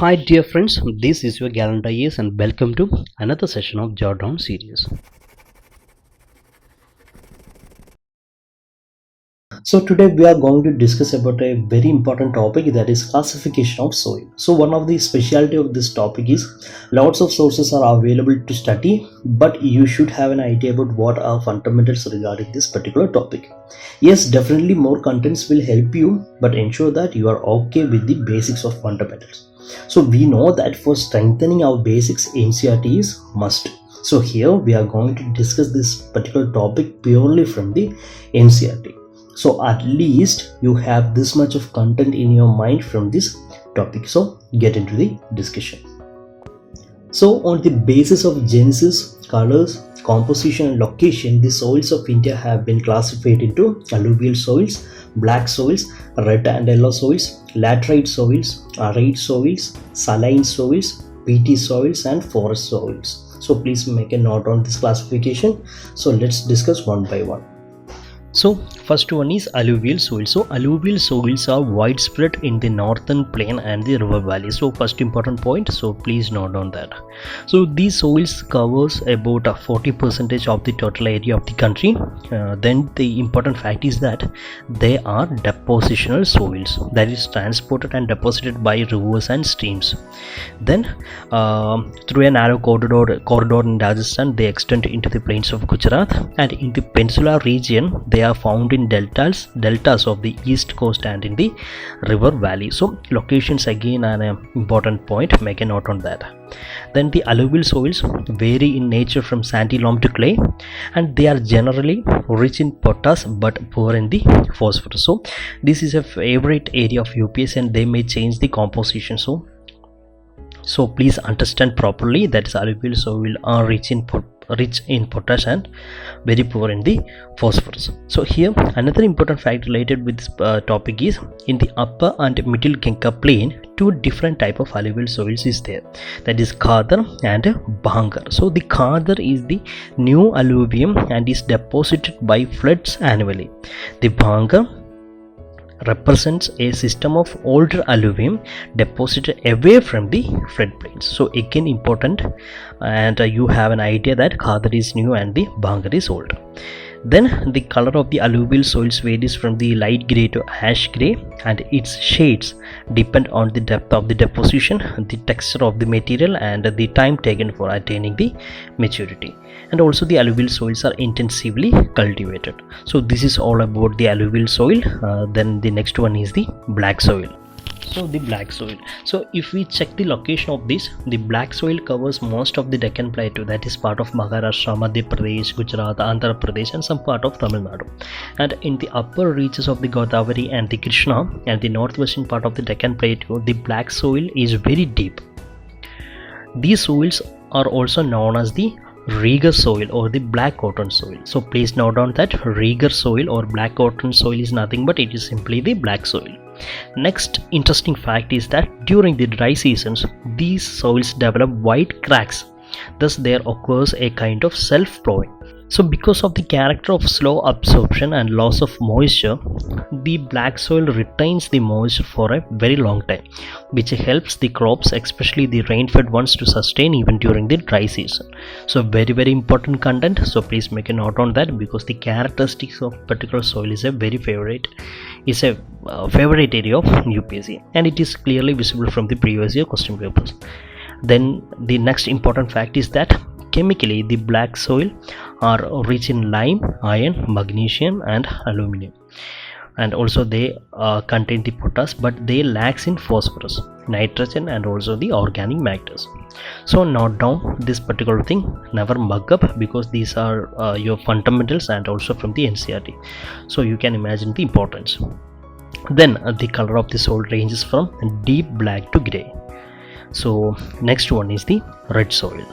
Hi dear friends, this is your Gallant IAS and welcome to another session of Jordan series. So today we are going to discuss about a very important topic, that is classification of soil. So one of the specialty of this topic is lots of sources are available to study, but you should have an idea about what are fundamentals regarding this particular topic. Yes, definitely more contents will help you, but ensure that you are okay with the basics of fundamentals. So we know that for strengthening our basics, NCERT is must. So here we are going to discuss this particular topic purely from the NCERT. So at least you have this much of content in your mind from this topic. So get into the discussion. So on the basis of genesis, colors, composition and location, the soils of India have been classified into alluvial soils, black soils, red and yellow soils, laterite soils, arid soils, saline soils, peaty soils and forest soils. So please make a note on this classification. So let's discuss one by one. So first one is alluvial soil. So alluvial soils are widespread in the northern plain and the river valley. So first important point, so please note on that. So these soils covers about 40% of the total area of the country. Then the important fact is that they are depositional soils, that is transported and deposited by rivers and streams. Then through a narrow corridor in Rajasthan, they extend into the plains of Gujarat, and in the peninsular region they are found in deltas of the east coast and in the river valley. So locations again are an important point, make a note on that. Then the alluvial soils vary in nature from sandy loam to clay, and they are generally rich in potash but poor in the phosphorus. So this is a favorite area of UPS and they may change the composition. So please understand properly that alluvial soil are rich in potash and very poor in the phosphorus. So here another important fact related with this topic is in the upper and middle Ganga plain, two different type of alluvial soils is there, that is Khadar and Bhangar. So the Khadar is the new alluvium and is deposited by floods annually. The Bhangar represents a system of older alluvium deposited away from the floodplains. So again important, and you have an idea that Khadar is new and the Bhangar is old. Then the color of the alluvial soils varies from the light grey to ash grey, and its shades depend on the depth of the deposition, the texture of the material and the time taken for attaining the maturity. And also the alluvial soils are intensively cultivated. So this is all about the alluvial soil. Then the next one is the black soil. So the black soil, so if we check the location of this, the black soil covers most of the Deccan Plateau, that is part of Maharashtra, Madhya Pradesh, Gujarat, Andhra Pradesh and some part of Tamil Nadu. And in the upper reaches of the Godavari and the Krishna and the northwestern part of the Deccan Plateau, the black soil is very deep. These soils are also known as the Reger soil or the black cotton soil. So please note down that Reger soil or black cotton soil is nothing but it is simply the black soil. Next interesting fact is that during the dry seasons, these soils develop wide cracks. Thus there occurs a kind of self-plowing. So because of the character of slow absorption and loss of moisture, the black soil retains the moisture for a very long time, which helps the crops, especially the rain-fed ones, to sustain even during the dry season. So very important content. So please make a note on that, because the characteristics of particular soil is a favorite area of UPSC, and it is clearly visible from the previous year question papers. Then the next important fact is that chemically the black soil are rich in lime, iron, magnesium and aluminum, and also they contain the potash, but they lacks in phosphorus, nitrogen and also the organic matters. So note down this particular thing, never mug up, because these are your fundamentals and also from the NCERT, so you can imagine the importance. Then the color of the soil ranges from deep black to grey. So next one is the red soil.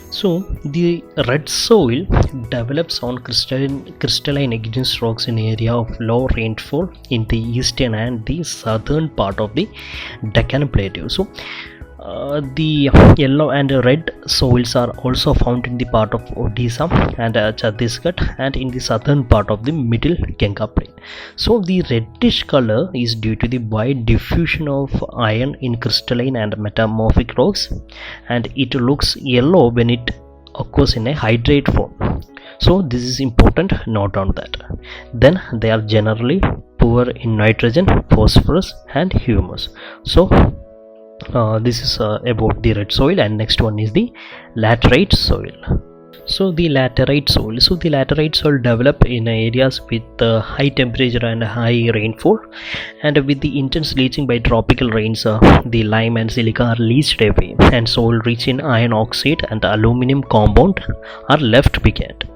So the red soil develops on crystalline igneous rocks in area of low rainfall in the eastern and the southern part of the Deccan Plateau. So The yellow and red soils are also found in the part of Odisha and Chhattisgarh and in the southern part of the middle Ganga plain. So the reddish color is due to the wide diffusion of iron in crystalline and metamorphic rocks, and it looks yellow when it occurs in a hydrate form. So this is important, note on that. Then they are generally poor in nitrogen, phosphorus and humus. So this is about the red soil, and next one is the laterite soil. So the laterite soil develop in areas with high temperature and high rainfall, and with the intense leaching by tropical rains, the lime and silica are leached away, and soil rich in iron oxide and aluminum compound are left behind.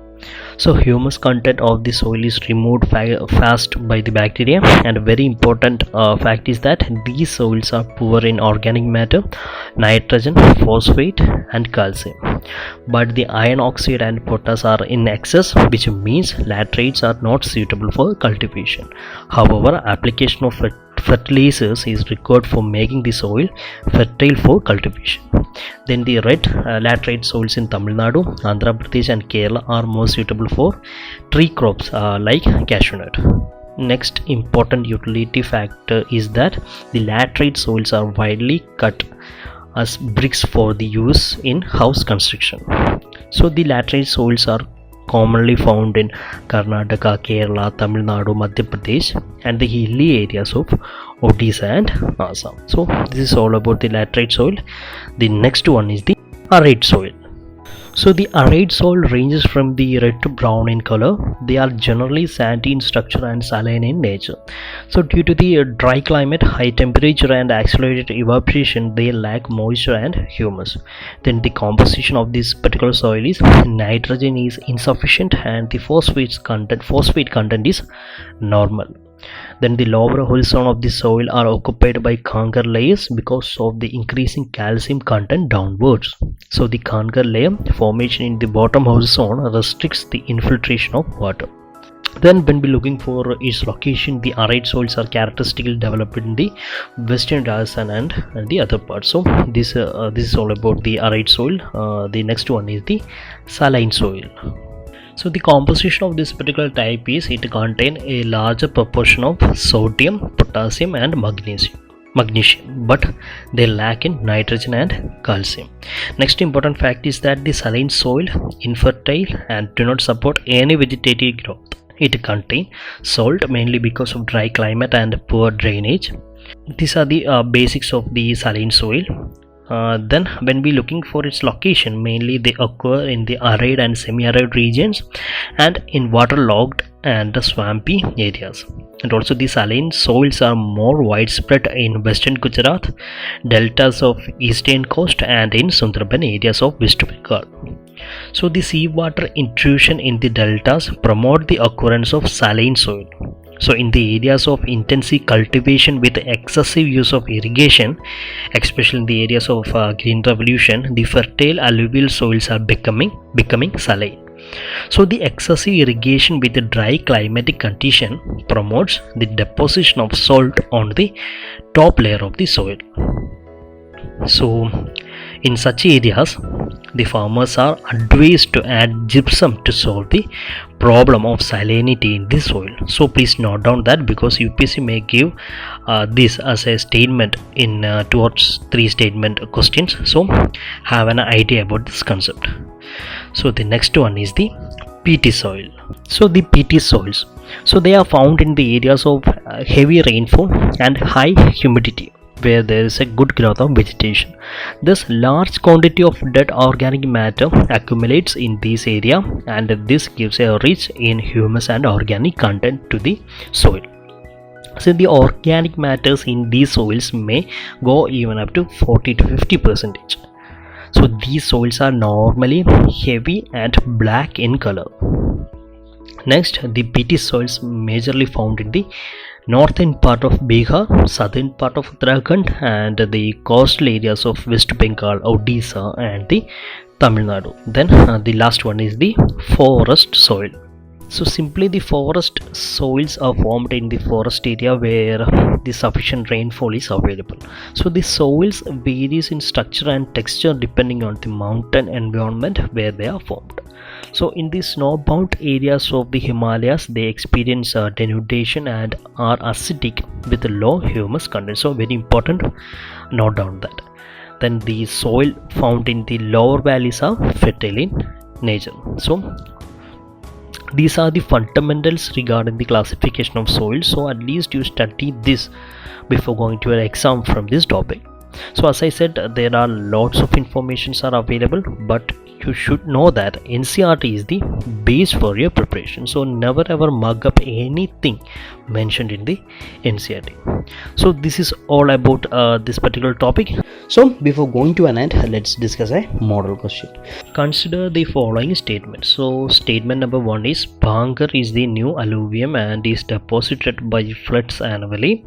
So humus content of the soil is removed fast by the bacteria, and a very important fact is that these soils are poor in organic matter, nitrogen, phosphate and calcium, but the iron oxide and potash are in excess, which means laterites are not suitable for cultivation. However, application of fertilizers is required for making the soil fertile for cultivation. Then the red laterite soils in Tamil Nadu, Andhra Pradesh and Kerala are more suitable for tree crops like cashew nut. Next important utility factor is that the laterite soils are widely cut as bricks for the use in house construction. So the laterite soils are commonly found in Karnataka, Kerala, Tamil Nadu, Madhya Pradesh and the hilly areas of Odisha and Assam. So this is all about the laterite soil. The next one is the aride soil. So the aride soil ranges from the red to brown in color. They are generally sandy in structure and saline in nature. So due to the dry climate, high temperature and accelerated evaporation, they lack moisture and humus. Then the composition of this particular soil is nitrogen is insufficient and the phosphate content is normal. Then the lower horizon of the soil are occupied by conker layers because of the increasing calcium content downwards. So the conker layer formation in the bottom horizon restricts the infiltration of water. Then when we looking for its location, the aride soils are characteristically developed in the western Rajasthan and the other parts. So this is all about the aride soil. The next one is the saline soil. So the composition of this particular type is it contains a larger proportion of sodium, potassium and magnesium, but they lack in nitrogen and calcium. Next important fact is that the saline soil infertile and do not support any vegetative growth. It contains salt mainly because of dry climate and poor drainage. These are the basics of the saline soil. Then when we looking for its location, mainly they occur in the arid and semi-arid regions and in waterlogged and swampy areas. And also the saline soils are more widespread in western Gujarat, deltas of eastern coast and in Sundarban areas of West Bengal. So the seawater intrusion in the deltas promote the occurrence of saline soil. So in the areas of intensive cultivation with excessive use of irrigation, especially in the areas of green revolution, the fertile alluvial soils are becoming saline. So the excessive irrigation with a dry climatic condition promotes the deposition of salt on the top layer of the soil. So in such areas, the farmers are advised to add gypsum to solve the problem of salinity in the soil. So please note down that, because UPSC may give this as a statement in 2 or 3 statement questions. So have an idea about this concept. So the next one is the peaty soil. So the peaty soils, so they are found in the areas of heavy rainfall and high humidity, where there is a good growth of vegetation. Thus large quantity of dead organic matter accumulates in this area, and this gives a rich in humus and organic content to the soil. So the organic matters in these soils may go even up to 40 to 50%. So these soils are normally heavy and black in color. Next, the peaty soils majorly found in the northern part of Bihar, southern part of Uttarakhand and the coastal areas of West Bengal, Odisha and the Tamil Nadu. Then the last one is the forest soil. So simply the forest soils are formed in the forest area where the sufficient rainfall is available. So the soils varies in structure and texture depending on the mountain environment where they are formed. So in the snowbound areas of the Himalayas, they experience denudation and are acidic with low humus content. So very important, note down that. Then the soil found in the lower valleys are fertile in nature. So these are the fundamentals regarding the classification of soil. So at least you study this before going to an exam from this topic. So as I said, there are lots of informations are available, but you should know that NCERT is the base for your preparation. So never ever mug up anything mentioned in the NCERT. So this is all about this particular topic. So before going to an end, let's discuss a model question. Consider the following statement. So statement number 1 is Bhangar is the new alluvium and is deposited by floods annually,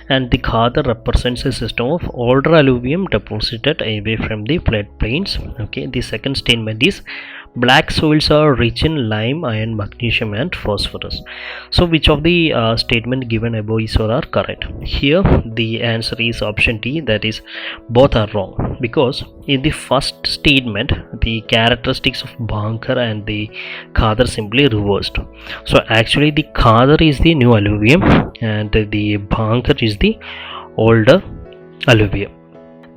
and the Khadar represents a system of older alluvium deposited away from the floodplains. Okay, the second statement is black soils are rich in lime, iron, magnesium and phosphorus. So which of the statement given above is or are correct? Here the answer is option D, that is both are wrong, because in the first statement the characteristics of Bhangar and the Khadar simply reversed. So actually the Khadar is the new alluvium and the Bhangar is the older alluvium.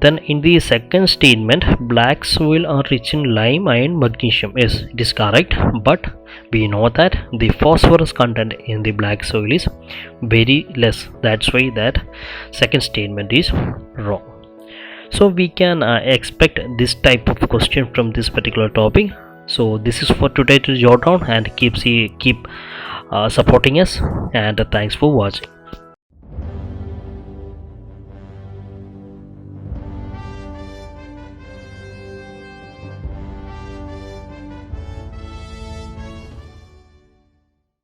Then in the second statement, black soil are rich in lime, iron, magnesium. Yes, it is correct, but we know that the phosphorus content in the black soil is very less. That's why that second statement is wrong. So we can expect this type of question from this particular topic. So this is for today to jot down, and keep supporting us, and thanks for watching.